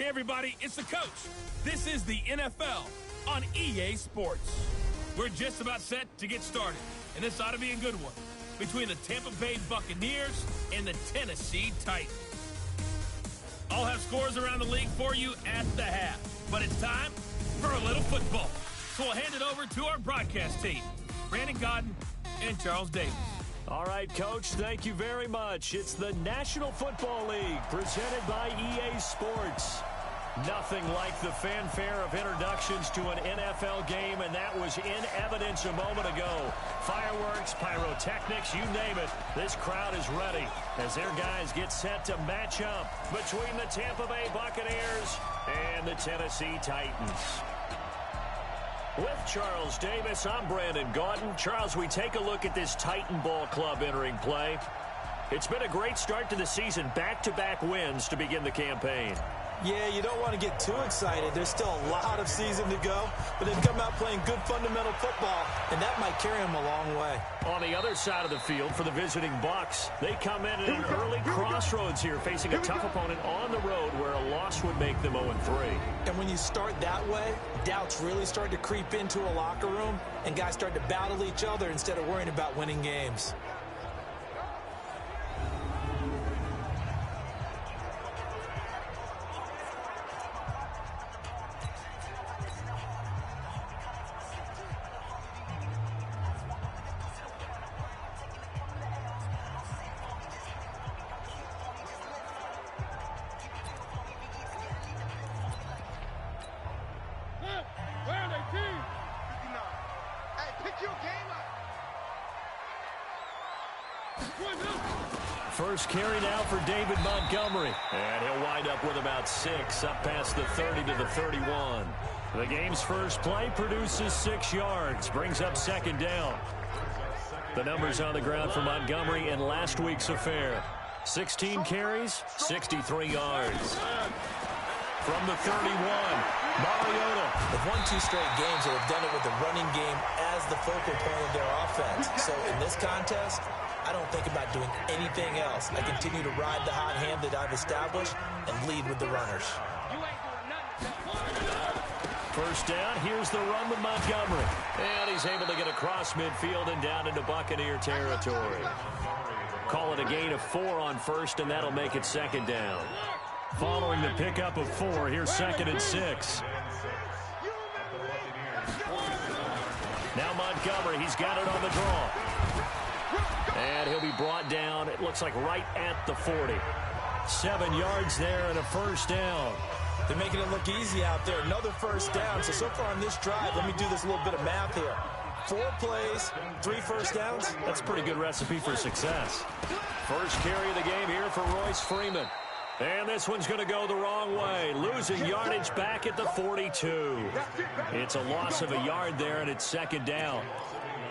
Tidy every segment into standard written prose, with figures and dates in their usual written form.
everybody, it's the coach. This is the NFL on EA Sports. We're just about set to get started, and this ought to be a good one between the Tampa Bay Buccaneers and the Tennessee Titans. I'll have scores around the league for you at the half, but it's time for a little football. So we'll hand it over to our broadcast team, Brandon Godden and Charles Davis. All right, Coach, thank you very much. It's the National Football League presented by EA Sports. Nothing like the fanfare of introductions to an NFL game, and that was in evidence a moment ago. Fireworks, pyrotechnics, you name it. This crowd is ready as their guys get set to match up between the Tampa Bay Buccaneers and the Tennessee Titans. With Charles Davis, I'm Brandon Godden. Charles, we take a look at this Titan Ball Club entering play. It's been a great start to the season, back-to-back wins to begin the campaign. Yeah, you don't want to get too excited. There's still a lot of season to go, but they've come out playing good fundamental football, and that might carry them a long way. On the other side of the field for the visiting Bucs, they come in at an early crossroads here, facing a tough opponent on the road where a loss would make them 0-3. And when you start that way, doubts really start to creep into a locker room, and guys start to battle each other instead of worrying about winning games. First carry now for David Montgomery. And he'll wind up with about 6, up past the 30 to the 31. The game's first play produces 6 yards, brings up second down. The numbers on the ground for Montgomery in last week's affair. 16 carries, 63 yards. From the 31, Mariota. They've won 2 straight games and have done it with the running game as the focal point of their offense. So in this contest, I don't think about doing anything else. I continue to ride the hot hand that I've established and lead with the runners. First down, here's the run with Montgomery. And he's able to get across midfield and down into Buccaneer territory. Call it a gain of 4 on first, and that'll make it second down. Following the pickup of 4, here's 2nd and 6. Now Montgomery, he's got it on the draw. And he'll be brought down, it looks like right at the 40. 7 yards there and a first down. They're making it look easy out there. Another first down. So far on this drive, let me do this little bit of math here. 4 plays, 3 first downs. That's a pretty good recipe for success. First carry of the game here for Royce Freeman. And this one's going to go the wrong way. Losing yardage back at the 42. It's a loss of a yard there, and it's second down.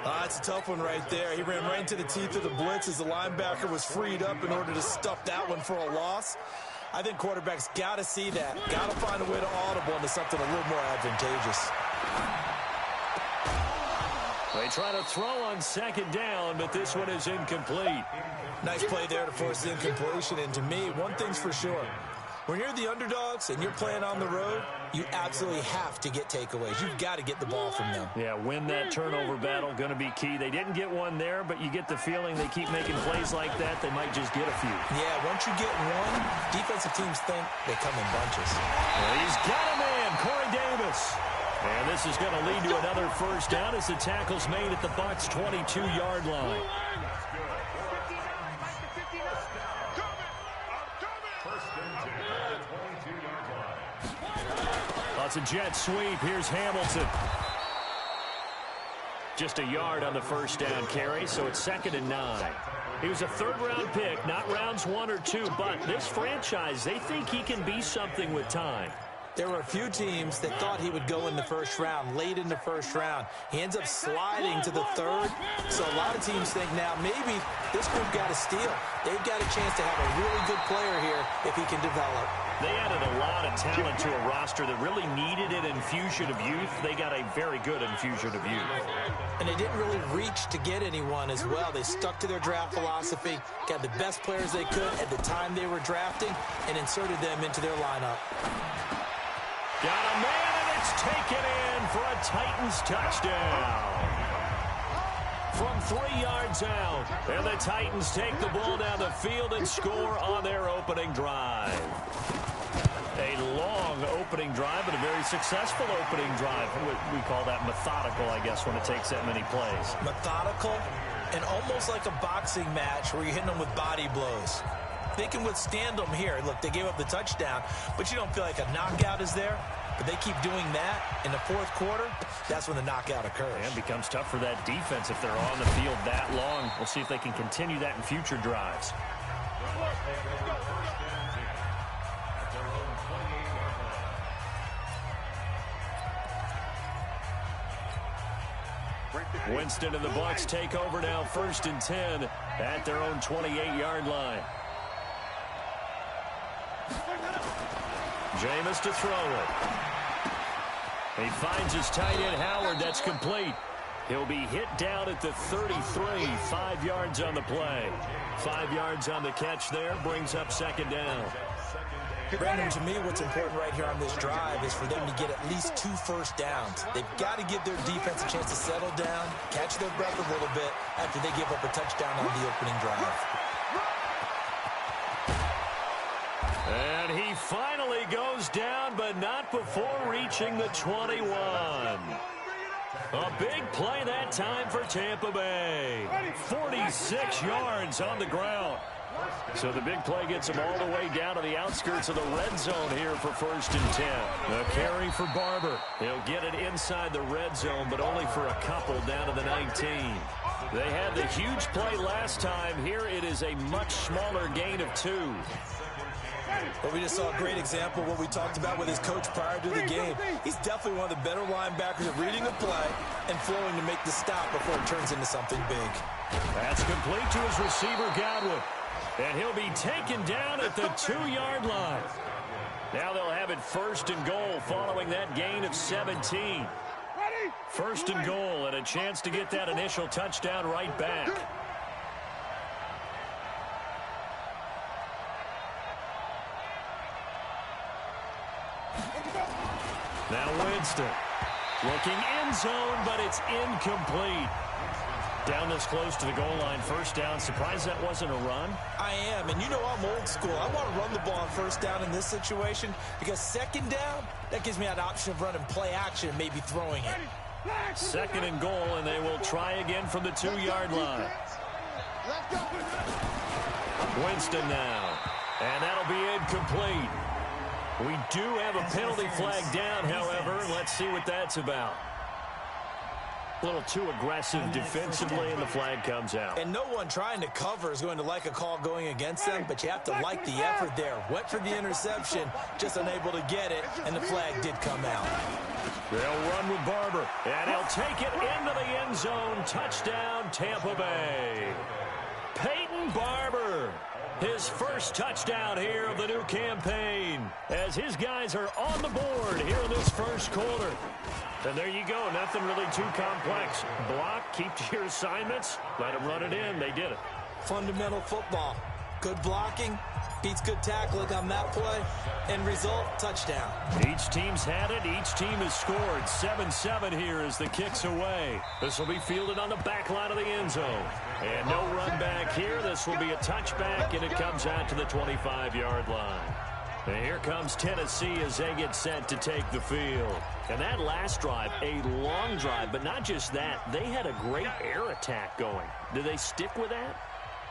That's a tough one right there. He ran right into the teeth of the blitz as the linebacker was freed up in order to stuff that one for a loss. I think quarterbacks got to see that. Got to find a way to audible into something a little more advantageous. They try to throw on second down, but this one is incomplete. Nice play there to force the incompletion. And to me, one thing's for sure. When you're the underdogs and you're playing on the road, you absolutely have to get takeaways. You've got to get the ball from them. Yeah, win that turnover battle, going to be key. They didn't get one there, but you get the feeling they keep making plays like that, they might just get a few. Yeah, once you get one, defensive teams think they come in bunches. Well, he's got a man, Corey Davis. And this is going to lead to another first down as the tackle's made at the Bucs' 22-yard line. It's a jet sweep. Here's Hamilton. Just a yard on the first down carry, so it's 2nd and 9. He was a 3rd-round pick, not rounds 1 or 2, but this franchise, they think he can be something with time. There were a few teams that thought he would go in the first round, late in the first round. He ends up sliding to the 3rd, so a lot of teams think now maybe this group got a steal. They've got a chance to have a really good player here if he can develop. They added a lot of talent to a roster that really needed an infusion of youth. They got a very good infusion of youth. And they didn't really reach to get anyone as well. They stuck to their draft philosophy, got the best players they could at the time they were drafting, and inserted them into their lineup. Got a man, and it's taken in for a Titans touchdown. From 3 yards out, and the Titans take the ball down the field and score on their opening drive. A long opening drive, but a very successful opening drive. We call that methodical, I guess, when it takes that many plays. Methodical and almost like a boxing match where you're hitting them with body blows. They can withstand them here. Look, they gave up the touchdown, but you don't feel like a knockout is there. But they keep doing that in the fourth quarter. That's when the knockout occurs. And it becomes tough for that defense if they're on the field that long. We'll see if they can continue that in future drives. Winston and the Bucs take over now, 1st and 10 at their own 28-yard line. Jameis to throw it. He finds his tight end, Howard. That's complete. He'll be hit down at the 33, 5 yards on the play. 5 yards on the catch there, brings up 2nd down. Brandon, to me, what's important right here on this drive is for them to get at least 2 first downs. They've got to give their defense a chance to settle down, catch their breath a little bit after they give up a touchdown on the opening drive. And he finally goes down, but not before reaching the 21. A big play that time for Tampa Bay. 46 yards on the ground. So the big play gets him all the way down to the outskirts of the red zone here for 1st and 10. The carry for Barber. He'll get it inside the red zone, but only for a couple down to the 19. They had the huge play last time. Here it is a much smaller gain of 2. But we just saw a great example of what we talked about with his coach prior to the game. He's definitely one of the better linebackers at reading the play and flowing to make the stop before it turns into something big. That's complete to his receiver, Godwin. And he'll be taken down at the 2-yard line. Now they'll have it 1st and goal following that gain of 17. 1st and goal and a chance to get that initial touchdown right back. Now Winston looking end zone, but it's incomplete. Down this close to the goal line, 1st down. Surprised that wasn't a run? I am, and you know I'm old school. I want to run the ball on 1st down in this situation because 2nd down, that gives me an option of running play action and maybe throwing it. 2nd and goal, and they will try again from the 2-yard line. Winston now, and that'll be incomplete. We do have a penalty flag down, however. Let's see what that's about. A little too aggressive defensively, and the flag comes out. And no one trying to cover is going to like a call going against them, but you have to like the effort there. Went for the interception, just unable to get it, and the flag did come out. They'll run with Barber, and he'll take it into the end zone. Touchdown, Tampa Bay. Peyton Barber, his 1st touchdown here of the new campaign, as his guys are on the board here in this 1st quarter. And there you go. Nothing really too complex. Block, keep to your assignments, let them run it in. They did it. Fundamental football. Good blocking beats good tackling on that play. End result, touchdown. Each team's had it. Each team has scored. 7-7 here as the kick's away. This will be fielded on the back line of the end zone. And no run back here. This will be a touchback, and it comes out to the 25-yard line. And here comes Tennessee as they get set to take the field. And that last drive, a long drive, but not just that. They had a great air attack going. Do they stick with that?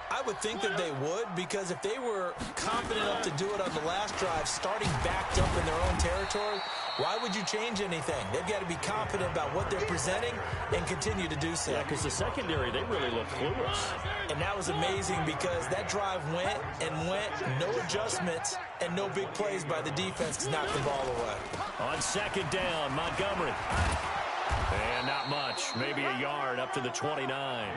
I would think that they would, because if they were confident enough to do it on the last drive, starting backed up in their own territory, why would you change anything? They've got to be confident about what they're presenting and continue to do so. Yeah, because the secondary, they really looked clueless. And that was amazing because that drive went and went, no adjustments, and no big plays by the defense to knock the ball away. On 2nd down, Montgomery. And not much, maybe a yard up to the 29.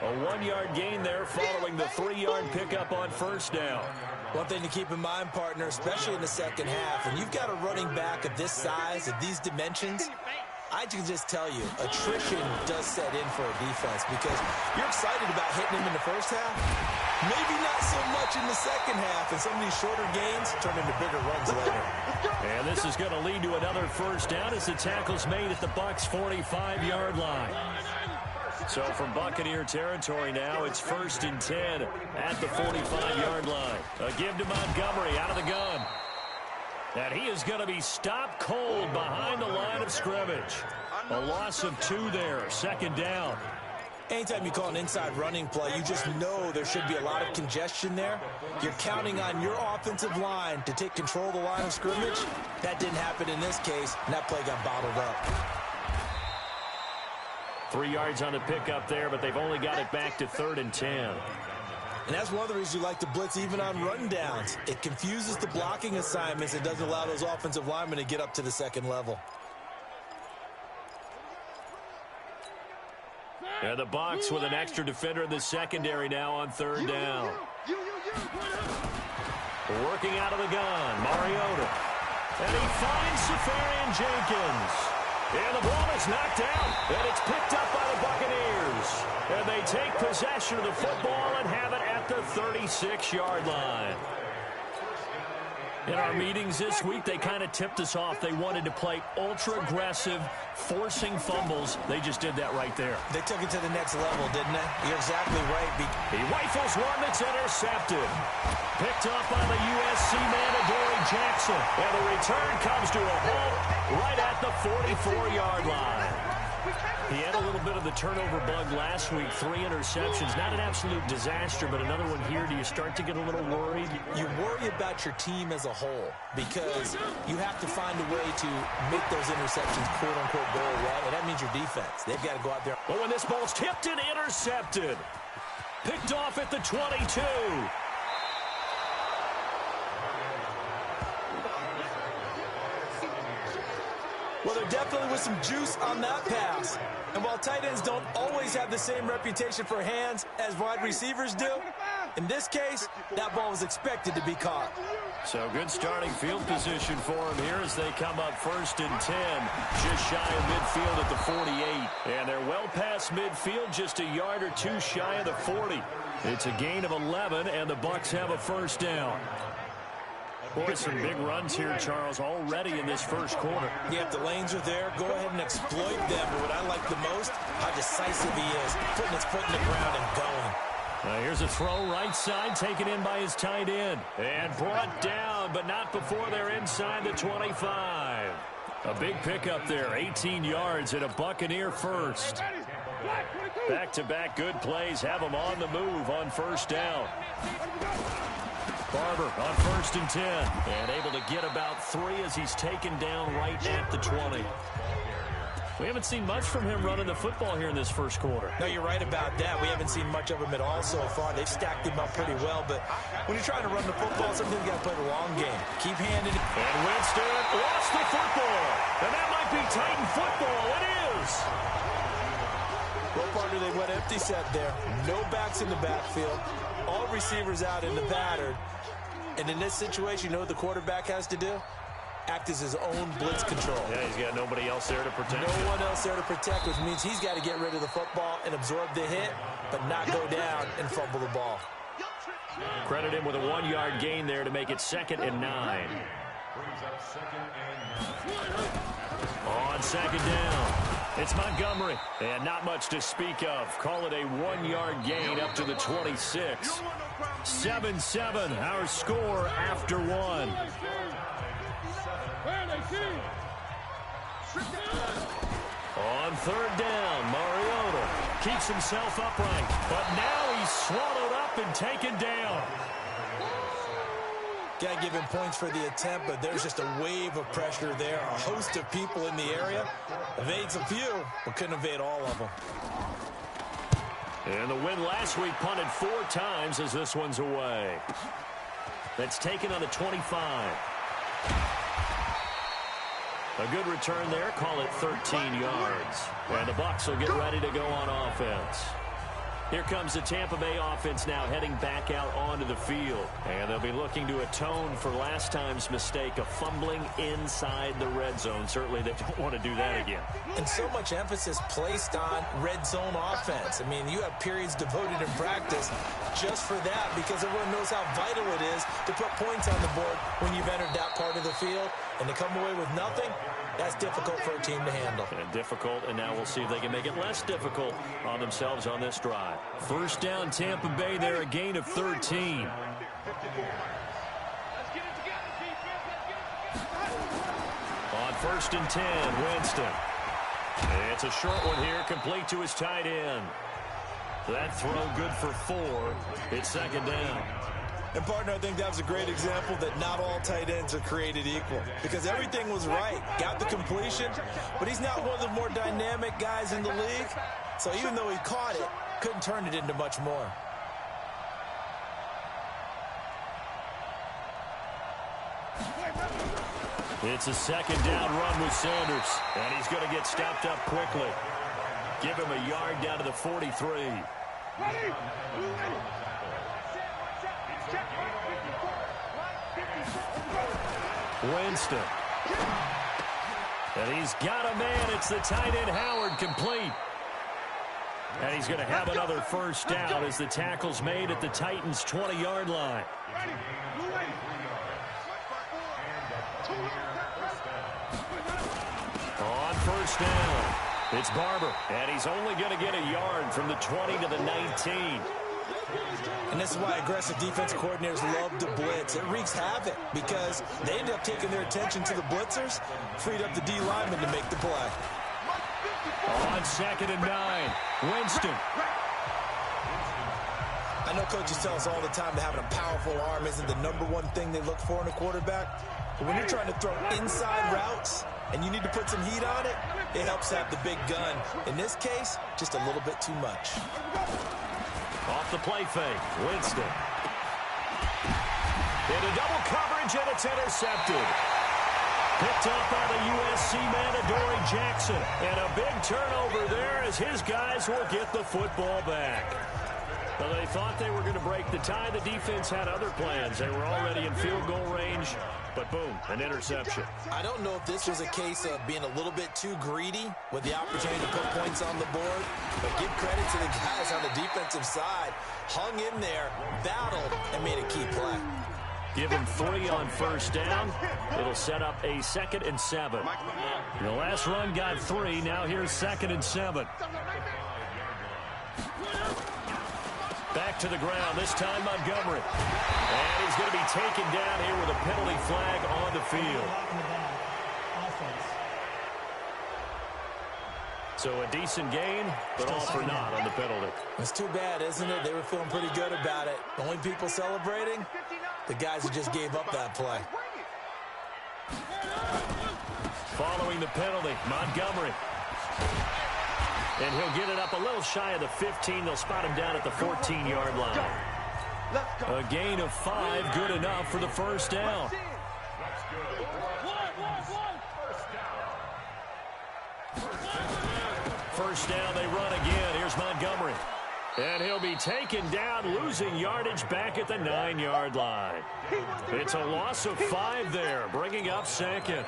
A 1-yard gain there following the 3-yard pickup on 1st down. One thing to keep in mind, partner, especially in the second half, when you've got a running back of this size, of these dimensions, I can just tell you, attrition does set in for a defense because you're excited about hitting him in the first half. Maybe not so much in the second half, and some of these shorter gains turn into bigger runs later. And this is going to lead to another first down as the tackle's made at the Bucs' 45-yard line. So from Buccaneer territory now, it's 1st and 10 at the 45-yard line. A give to Montgomery out of the gun. And he is going to be stopped cold behind the line of scrimmage. A loss of 2 there, 2nd down. Anytime you call an inside running play, you just know there should be a lot of congestion there. You're counting on your offensive line to take control of the line of scrimmage. That didn't happen in this case, and that play got bottled up. 3 yards on the pickup there, but they've only got it back to 3rd and 10. And that's one of the reasons you like to blitz even on rundowns. It confuses the blocking assignments. It doesn't allow those offensive linemen to get up to the second level. And the Bucs with an extra defender in the secondary now on 3rd down. Working out of the gun, Mariota. And he finds Safarian Jenkins. And the ball is knocked out, and it's picked up by the Buccaneers. And they take possession of the football and have it at the 36-yard line. In our meetings this week, they kind of tipped us off. They wanted to play ultra-aggressive, forcing fumbles. They just did that right there. They took it to the next level, didn't they? You're exactly right. He rifles one that's intercepted. Picked up by the USC man, Adoree Jackson. And the return comes to a halt right at the 44-yard line. He had a little bit of the turnover bug last week, 3 interceptions. Not an absolute disaster, but another one here. Do you start to get a little worried? You worry about your team as a whole because you have to find a way to make those interceptions, quote-unquote, go away, and that means your defense. They've got to go out there. But when this ball's tipped and intercepted, picked off at the 22. Well, there definitely was some juice on that pass. And while tight ends don't always have the same reputation for hands as wide receivers do, in this case, that ball was expected to be caught. So good starting field position for him here as they come up 1st and 10, just shy of midfield at the 48. And they're well past midfield, just a yard or 2 shy of the 40. It's a gain of 11, and the Bucs have a 1st down. Boy, some big runs here, Charles, already in this first quarter. Yeah, if the lanes are there, go ahead and exploit them. But what I like the most, how decisive he is, putting his foot in the ground and going. Here's a throw right side, taken in by his tight end. And brought down, but not before they're inside the 25. A big pickup there, 18 yards and a Buccaneer first. Back-to-back good plays have them on the move on 1st down. Barber on 1st and 10. And able to get about 3 as he's taken down right at the 20. We haven't seen much from him running the football here in this first quarter. No, you're right about that. We haven't seen much of him at all so far. They've stacked him up pretty well. But when you're trying to run the football, sometimes you got to play the long game. Keep handing it. And Winston lost the football. And that might be Titan football. It is. Well, partner, they went empty set there. No backs in the backfield. All receivers out in the pattern. And in this situation, you know what the quarterback has to do? Act as his own blitz control. Yeah, he's got nobody else there to protect. No one else there to protect, which means he's got to get rid of the football and absorb the hit, but not go down and fumble the ball. Credit him with a 1-yard gain there to make it 2nd and 9. On 2nd down, it's Montgomery. And not much to speak of. Call it a 1-yard gain up to the 26. 7-7, our score after 1. On 3rd down, Mariota keeps himself upright, but now he's swallowed up and taken down. Got to give him points for the attempt, but there's just a wave of pressure there. A host of people in the area. Evades a few, but couldn't evade all of them. And the win last week punted 4 times as this one's away. That's taken on the 25. A good return there. Call it 13 yards. And the Bucs will get ready to go on offense. Here comes the Tampa Bay offense now heading back out onto the field. And they'll be looking to atone for last time's mistake of fumbling inside the red zone. Certainly they don't want to do that again. And so much emphasis placed on red zone offense. I mean, you have periods devoted in practice just for that because everyone knows how vital it is to put points on the board when you've entered that part of the field. And to come away with nothing, that's difficult for a team to handle. And difficult, and now we'll see if they can make it less difficult on themselves on this drive. First down, Tampa Bay there, a gain of 13. On 1st and 10, Winston. It's a short one here, complete to his tight end. That throw good for 4. It's 2nd down. And, partner, I think that was a great example that not all tight ends are created equal because everything was right. Got the completion, but he's not one of the more dynamic guys in the league. So even though he caught it, couldn't turn it into much more. It's a 2nd down run with Sanders, and he's going to get stopped up quickly. Give him a yard down to the 43. Winston. And he's got a man. It's the tight end Howard, complete. And he's going to have another first down as the tackle's made at the Titans' 20-yard line. On 1st down, it's Barber. And he's only going to get a yard from the 20 to the 19. And this is why aggressive defense coordinators love to blitz. It wreaks havoc because they end up taking their attention to the blitzers, freed up the D lineman to make the play. On 2nd and 9, Winston. I know coaches tell us all the time that having a powerful arm isn't the #1 thing they look for in a quarterback. But when you're trying to throw inside routes and you need to put some heat on it, it helps have the big gun. In this case, just a little bit too much. Off the play fake, Winston. Into double coverage, and it's intercepted. Picked up by the USC man, Adoree Jackson. And a big turnover there as his guys will get the football back. Well, they thought they were going to break the tie. The defense had other plans. They were already in field goal range, but boom, an interception. I don't know if this was a case of being a little bit too greedy with the opportunity to put points on the board, but give credit to the guys on the defensive side. Hung in there, battled, and made a key play. Give him 3 on 1st down. It'll set up a 2nd and 7. The last run got 3. Now here's 2nd and 7. Back to the ground, this time Montgomery. And he's going to be taken down here with a penalty flag on the field. So a decent gain, but all for naught on the penalty. It's too bad, isn't it? They were feeling pretty good about it. The only people celebrating, the guys who just gave up that play. Following the penalty, Montgomery. And he'll get it up a little shy of the 15. They'll spot him down at the 14-yard line. A gain of 5, good enough for the first down. First down, they run again. Here's Montgomery. And he'll be taken down, losing yardage back at the 9-yard line. It's a loss of 5 there, bringing up 2nd.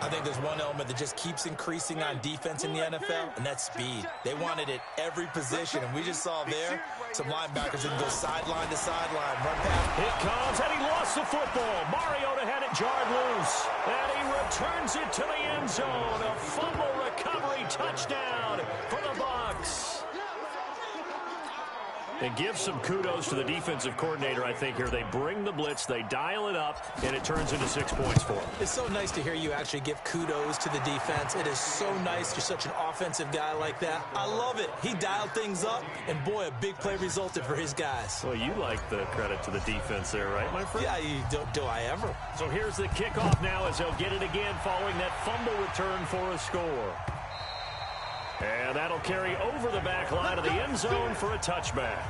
I think there's one element that just keeps increasing on defense in the NFL, and that's speed. They want it at every position, and we just saw there some linebackers that can go sideline to sideline, run past. It comes, and he lost the football. Mariota had it jarred loose, and he returns it to the end zone. A fumble recovery touchdown for the Bucs. And give some kudos to the defensive coordinator, I think, here. They bring the blitz, they dial it up, and it turns into 6 points for them. It's so nice to hear you actually give kudos to the defense. It is so nice. You're such an offensive guy like that. I love it. He dialed things up, and boy, a big play resulted for his guys. Well, you like the credit to the defense there, right, my friend? Yeah, do I ever. So here's the kickoff now as they'll get it again following that fumble return for a score. And that'll carry over the back line of the end zone for a touchback.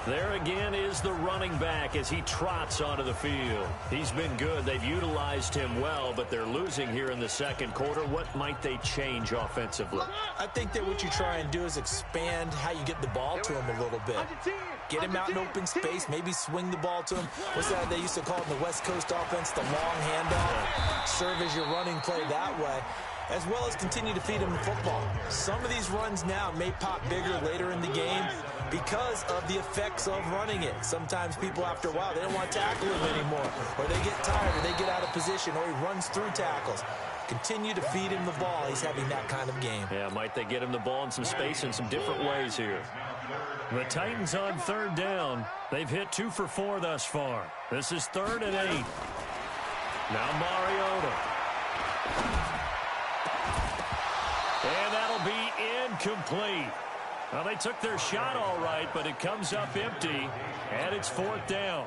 There again is the running back as he trots onto the field. He's been good. They've utilized him well, but they're losing here in the second quarter. What might they change offensively? I think that what you try and do is expand how you get the ball to him a little bit. Get him out in open space, maybe swing the ball to him. What's that they used to call it in the West Coast offense, the long handoff? Serve as your running play that way, as well as continue to feed him the football. Some of these runs now may pop bigger later in the game because of the effects of running it. Sometimes people, after a while, they don't want to tackle him anymore, or they get tired, or they get out of position, or he runs through tackles. Continue to feed him the ball. He's having that kind of game. Yeah, might they get him the ball in some space in some different ways here. The Titans on third down. They've hit 2 for 4 thus far. This is 3rd and 8. Now Mariota. And that'll be incomplete. Well, they took their shot all right, but it comes up empty, and it's 4th down.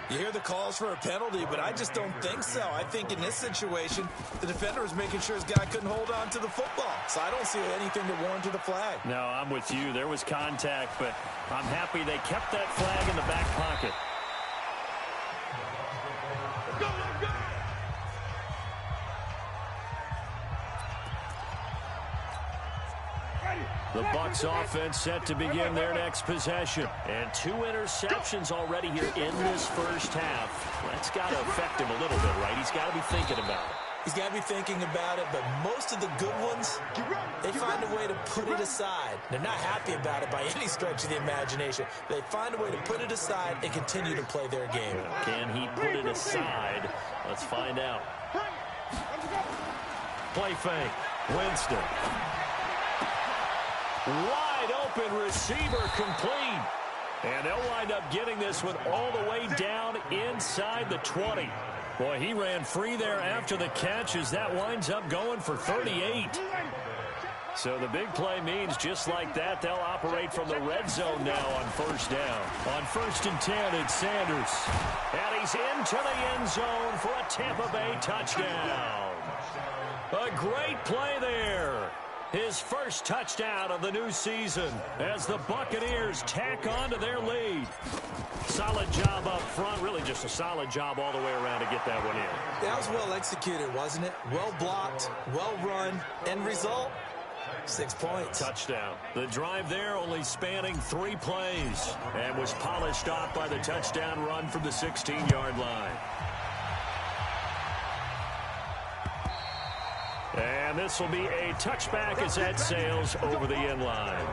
You hear the calls for a penalty, but I just don't think so. I think in this situation, the defender was making sure his guy couldn't hold on to the football. So I don't see anything to warrant to the flag. No, I'm with you. There was contact, but I'm happy they kept that flag in the back pocket. The Bucs offense set to begin their next possession. And 2 interceptions already here in this first half. That's got to affect him a little bit, right? He's got to be thinking about it. He's got to be thinking about it, but most of the good ones, they find a way to put it aside. They're not happy about it by any stretch of the imagination. They find a way to put it aside and continue to play their game. Can he put it aside? Let's find out. Play fake. Winston. Wide open receiver complete. And they'll wind up getting this one all the way down inside the 20. Boy, he ran free there after the catch as that winds up going for 38. So the big play means just like that, they'll operate from the red zone now on 1st down. On 1st and 10, it's Sanders. And he's into the end zone for a Tampa Bay touchdown. A great play there. His first touchdown of the new season as the Buccaneers tack on to their lead. Solid job up front. Really just a solid job all the way around to get that one in. That was well executed, wasn't it? Well blocked, well run. End result, 6 points. Touchdown. The drive there only spanning 3 plays and was polished off by the touchdown run from the 16-yard line. And this will be a touchback as that sails over the end line.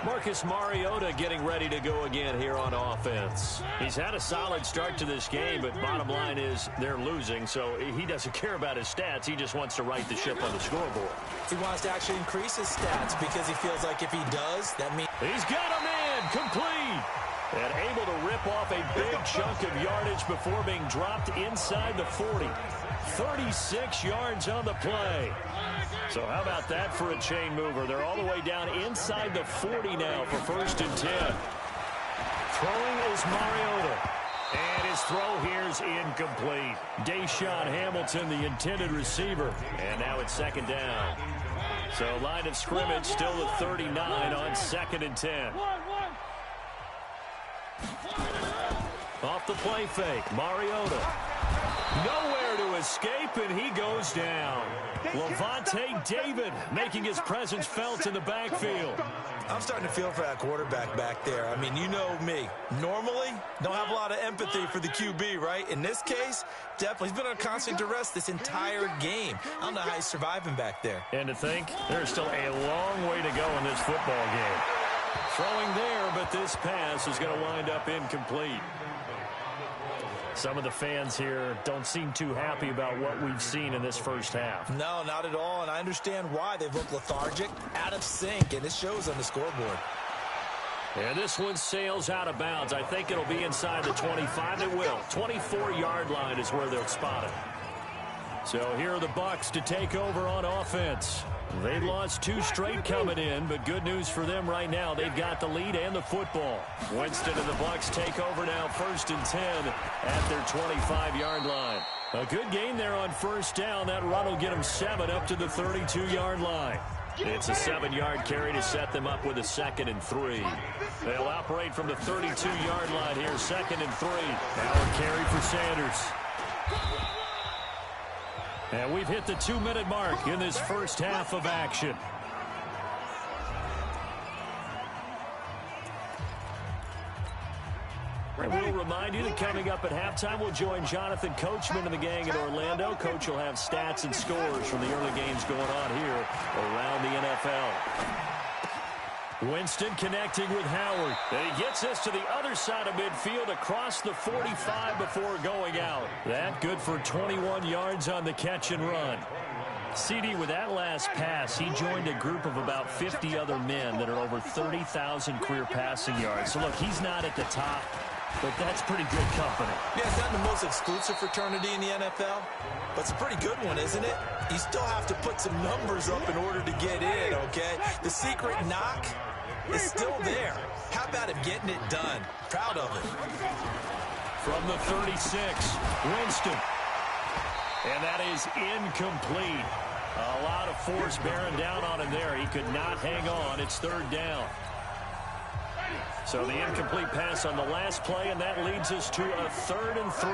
Marcus Mariota getting ready to go again here on offense. He's had a solid start to this game, but bottom line is they're losing, so he doesn't care about his stats. He just wants to right the ship on the scoreboard. He wants to actually increase his stats because he feels like if he does, that means... He's got him in, complete. And able to rip off a big chunk of yardage before being dropped inside the 40. 36 yards on the play. So how about that for a chain mover? They're all the way down inside the 40 now for 1st and 10. Throwing is Mariota. And his throw here is incomplete. Deshaun Hamilton, the intended receiver. And now it's 2nd down. So line of scrimmage still at 39 on 2nd and 10. Off the play fake, Mariota. Nowhere to escape, and he goes down. Levante David making his presence felt in the backfield. I'm starting to feel for that quarterback back there. I mean, you know me. Normally, don't have a lot of empathy for the QB, right? In this case, definitely. He's been on constant duress this entire game. I don't know how he's surviving back there. And to think, there's still a long way to go in this football game. Throwing there, but this pass is going to wind up incomplete. Some of the fans here don't seem too happy about what we've seen in this first half. No, not at all, and I understand why. They've looked lethargic, out of sync, and it shows on the scoreboard. And this one sails out of bounds. I think it'll be inside the 25. It will. 24-yard line is where they'll spot it. So here are the Bucs to take over on offense. They've lost 2 straight coming in, but good news for them right now. They've got the lead and the football. Winston and the Bucs take over now 1st and 10 at their 25-yard line. A good game there on 1st down. That run will get them 7 up to the 32-yard line. It's a 7-yard carry to set them up with a 2nd and 3. They'll operate from the 32-yard line here, 2nd and 3. Now a carry for Sanders. And we've hit the 2-minute mark in this first half of action. And we'll remind you that coming up at halftime, we'll join Jonathan Coachman and the gang in Orlando. Coach will have stats and scores from the early games going on here around the NFL. Winston connecting with Howard. And he gets us to the other side of midfield across the 45 before going out. That good for 21 yards on the catch and run. CD, with that last pass, he joined a group of about 50 other men that are over 30,000 career passing yards. So, look, he's not at the top, but that's pretty good company. Yeah, it's not the most exclusive fraternity in the NFL, but it's a pretty good one, isn't it? You still have to put some numbers up in order to get in, okay? The secret knock is still there. How about him getting it done? Proud of it. From the 36, Winston. And that is incomplete. A lot of force bearing down on him there. He could not hang on. It's 3rd down. So the incomplete pass on the last play, and that leads us to a 3rd and 3.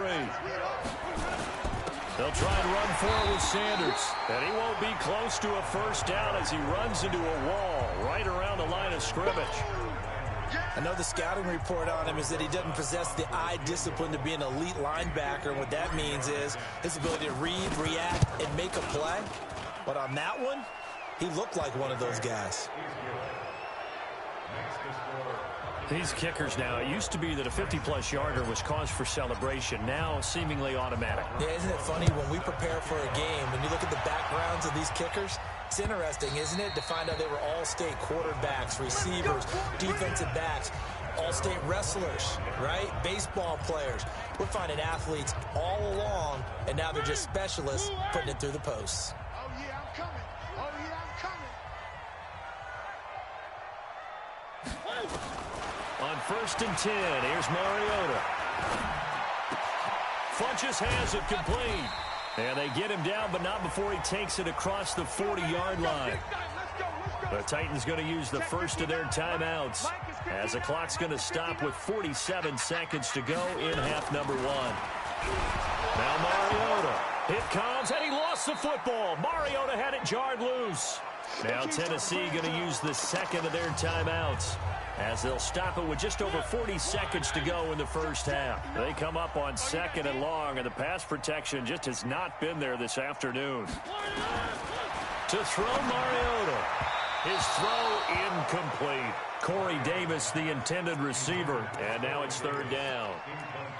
They'll try and run forward with Sanders. And he won't be close to a first down as he runs into a wall right around the line of scrimmage. I know the scouting report on him is that he doesn't possess the eye discipline to be an elite linebacker. And what that means is his ability to read, react, and make a play. But on that one, he looked like one of those guys. These kickers now, it used to be that a 50-plus yarder was cause for celebration. Now, seemingly automatic. Yeah, isn't it funny when we prepare for a game, when you look at the backgrounds of these kickers, it's interesting, isn't it, to find out they were all-state quarterbacks, receivers, defensive backs, all-state wrestlers, right? Baseball players. We're finding athletes all along, and now they're just specialists putting it through the posts. Oh, yeah, I'm coming. Oh, yeah, I'm coming. On 1st and 10, here's Mariota. Funches has it complete. And they get him down, but not before he takes it across the 40-yard line. The Titans going to use the first of their timeouts as the clock's going to stop with 47 seconds to go in half number 1. Now Mariota. It comes, and he lost the football. Mariota had it jarred loose. Now Tennessee going to use the second of their timeouts as they'll stop it with just over 40 seconds to go in the first half. They come up on 2nd and long, and the pass protection just has not been there this afternoon. To throw Mariota. His throw incomplete. Corey Davis, the intended receiver, and now it's 3rd down.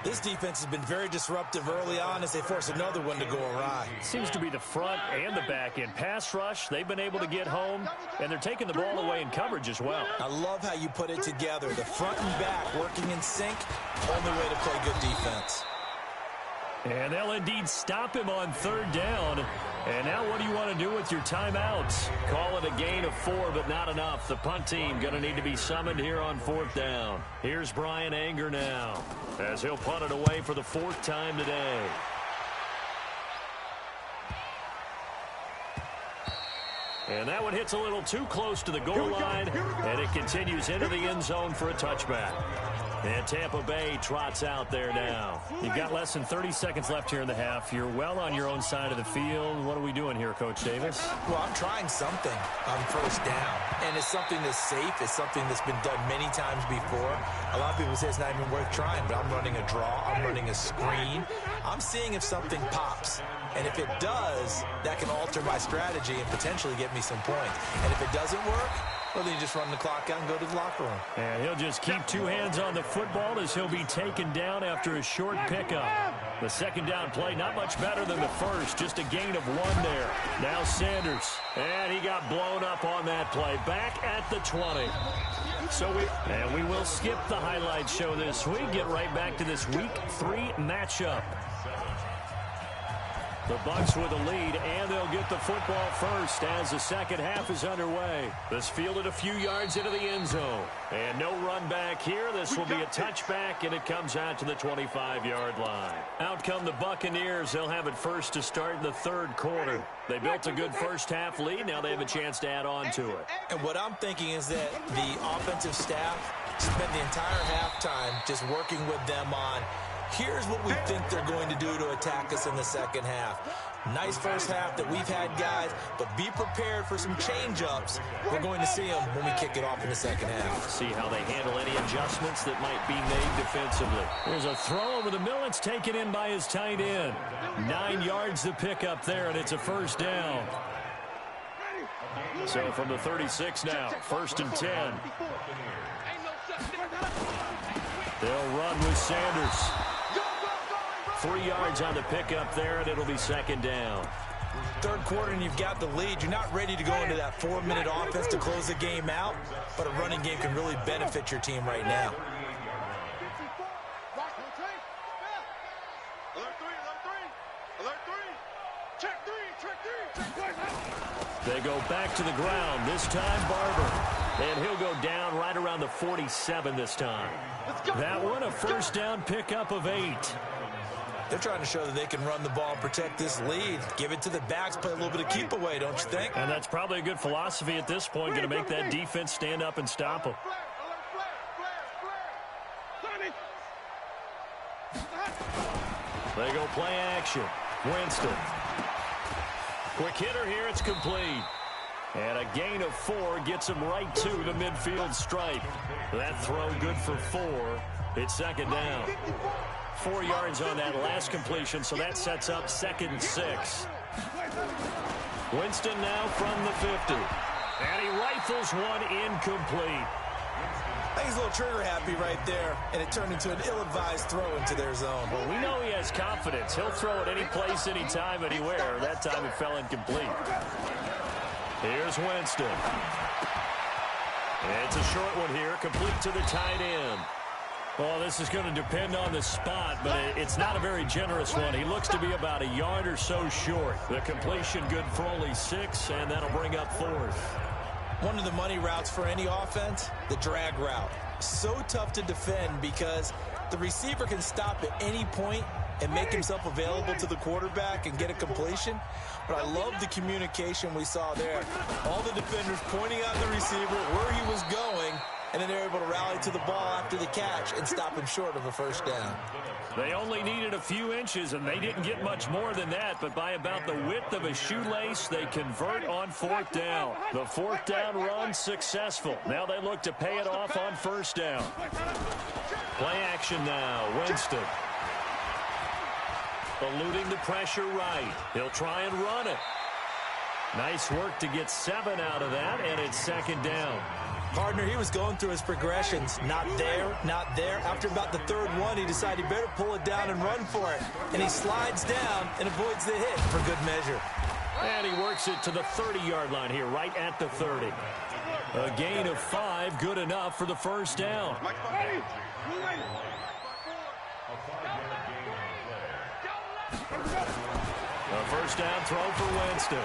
This defense has been very disruptive early on as they force another one to go awry. Seems to be the front and the back end. Pass rush, they've been able to get home, and they're taking the ball away in coverage as well. I love how you put it together. The front and back working in sync, only way to play good defense. And they'll indeed stop him on 3rd down. And now what do you want to do with your timeouts? Call it a gain of 4, but not enough. The punt team going to need to be summoned here on 4th down. Here's Brian Anger now as he'll punt it away for the 4th time today. And that one hits a little too close to the goal line, and it continues into the end zone for a touchback. And Tampa Bay trots out there now. You've got less than 30 seconds left here in the half. You're well on your own side of the field. What are we doing here, Coach Davis? Well, I'm trying something on 1st down. And it's something that's safe. It's something that's been done many times before. A lot of people say it's not even worth trying, but I'm running a draw. I'm running a screen. I'm seeing if something pops. And if it does, that can alter my strategy and potentially get me some points. And if it doesn't work, well, then you just run the clock out and go to the locker room. And he'll just keep 2 hands on the football as he'll be taken down after a short pickup. The 2nd down play, not much better than the first, just a gain of 1 there. Now Sanders, and he got blown up on that play. Back at the 20. So we will skip the highlight show this week. Get right back to this Week 3 matchup. The Bucs with a lead, and they'll get the football first as the second half is underway. This fielded a few yards into the end zone. And no run back here. This will be a touchback, and it comes out to the 25-yard line. Out come the Buccaneers. They'll have it first to start in the third quarter. They built a good first-half lead. Now they have a chance to add on to it. And what I'm thinking is that the offensive staff spent the entire halftime just working with them on, here's what we think they're going to do to attack us in the second half. Nice first half that we've had, guys, but be prepared for some change-ups. We're going to see them when we kick it off in the second half. See how they handle any adjustments that might be made defensively. There's a throw over the middle. It's taken in by his tight end. 9 yards to pick up there, and it's a first down. So from the 36 now, 1st and 10. They'll run with Sanders. 3 yards on the pickup there, and it'll be second down. Third quarter, and you've got the lead. You're not ready to go into that 4-minute offense to close the game out, but a running game can really benefit your team right now. They go back to the ground, this time Barber. And he'll go down right around the 47 this time. That one, a first down pickup of 8. They're trying to show that they can run the ball and protect this lead. Give it to the backs, play a little bit of keep away, don't you think? And that's probably a good philosophy at this point, going to make that defense stand up and stop them. They go play action. Winston. Quick hitter here, it's complete. And a gain of 4 gets him right to the midfield stripe. That throw good for 4. It's second down. 4 yards on that last completion, so that sets up 2nd and 6. Winston now from the 50. And he rifles one incomplete. I think he's a little trigger happy right there, and it turned into an ill-advised throw into their zone. Well, we know he has confidence. He'll throw it any place, anytime, anywhere. That time it fell incomplete. Here's Winston. It's a short one here, complete to the tight end. Well, this is going to depend on the spot, but it's not a very generous one. He looks to be about a yard or so short. The completion good for only 6, and that'll bring up 4th. One of the money routes for any offense, the drag route. So tough to defend because the receiver can stop at any point and make himself available to the quarterback and get a completion. But I love the communication we saw there. All the defenders pointing out the receiver, where he was going, and then they're able to rally to the ball after the catch and stop him short of a first down. They only needed a few inches, and they didn't get much more than that, but by about the width of a shoelace, they convert on 4th down. The 4th down run successful. Now they look to pay it off on 1st down. Play action now. Winston. Eluding the pressure right. He'll try and run it. Nice work to get 7 out of that, and it's second down. Partner, he was going through his progressions. Not there, not there. After about the third one, he decided he better pull it down and run for it. And he slides down and avoids the hit for good measure. And he works it to the 30-yard line here, right at the 30. A gain of 5, good enough for the first down. A first down throw for Winston.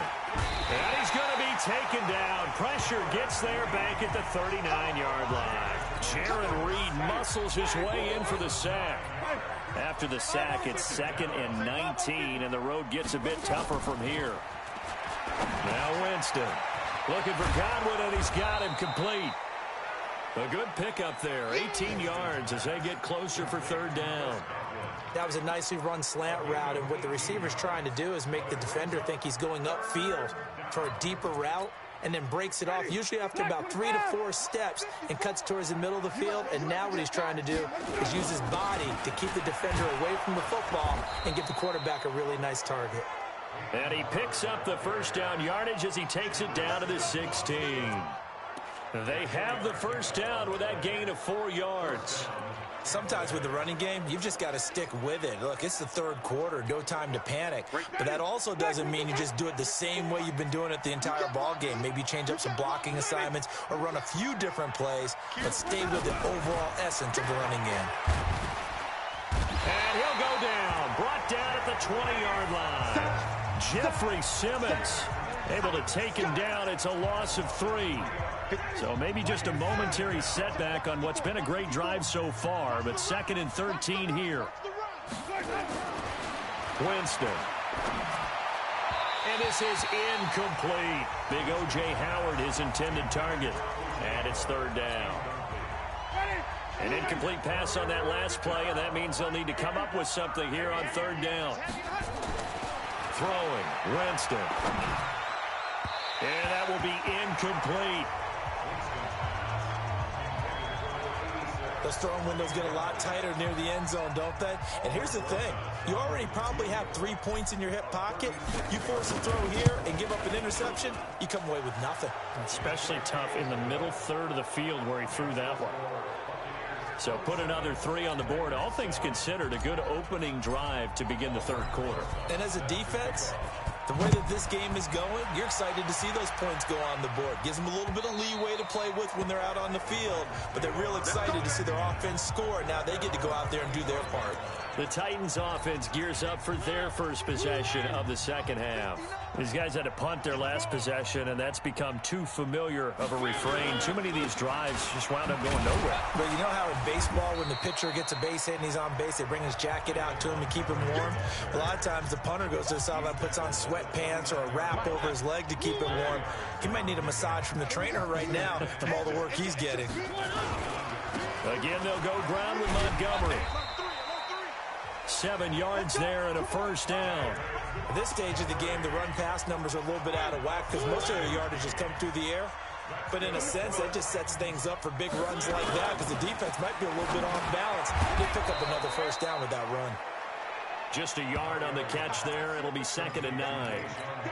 And he's going to be taken down. Pressure gets there back at the 39-yard line. Jaron Reed muscles his way in for the sack. After the sack, it's 2nd and 19, and the road gets a bit tougher from here. Now Winston looking for Godwin, and he's got him complete. A good pickup there, 18 yards as they get closer for 3rd down. That was a nicely run slant route, and what the receiver's trying to do is make the defender think he's going upfield for a deeper route, and then breaks it off, usually after about 3 to 4 steps, and cuts towards the middle of the field. And now what he's trying to do is use his body to keep the defender away from the football and give the quarterback a really nice target. And he picks up the first down yardage as he takes it down to the 16. They have the first down with that gain of 4 yards. Sometimes with the running game, you've just got to stick with it. Look, it's the third quarter, no time to panic. But that also doesn't mean you just do it the same way you've been doing it the entire ball game. Maybe change up some blocking assignments or run a few different plays, but stay with the overall essence of the running game. And he'll go down, brought down at the 20-yard line. Jeffrey Simmons able to take him down. It's a loss of 3. So maybe just a momentary setback on what's been a great drive so far, but 2nd and 13 here. Winston. And this is incomplete. Big O.J. Howard, his intended target. And it's 3rd down. An incomplete pass on that last play, and that means they'll need to come up with something here on 3rd down. Throwing, Winston. And that will be incomplete. Those throwing windows get a lot tighter near the end zone, don't they? And here's the thing. You already probably have 3 points in your hip pocket. You force a throw here and give up an interception, you come away with nothing. Especially tough in the middle third of the field where he threw that one. So put another 3 on the board. All things considered, a good opening drive to begin the 3rd quarter. And as a defense, the way that this game is going, you're excited to see those points go on the board. Gives them a little bit of leeway to play with when they're out on the field, but they're real excited to see their offense score. Now they get to go out there and do their part. The Titans offense gears up for their first possession of the 2nd half. These guys had to punt their last possession, and that's become too familiar of a refrain. Too many of these drives just wound up going nowhere. But you know how in baseball, when the pitcher gets a base hit and he's on base, they bring his jacket out to him to keep him warm? A lot of times the punter goes to the sideline, puts on sweatpants or a wrap over his leg to keep him warm. He might need a massage from the trainer right now from all the work he's getting. Again, they'll go ground with Montgomery. 7 yards there and a 1st down. At this stage of the game, the run-pass numbers are a little bit out of whack because most of their yardage has come through the air. But in a sense, that just sets things up for big runs like that because the defense might be a little bit off balance. They pick up another 1st down with that run. Just a yard on the catch there. It'll be 2nd and 9.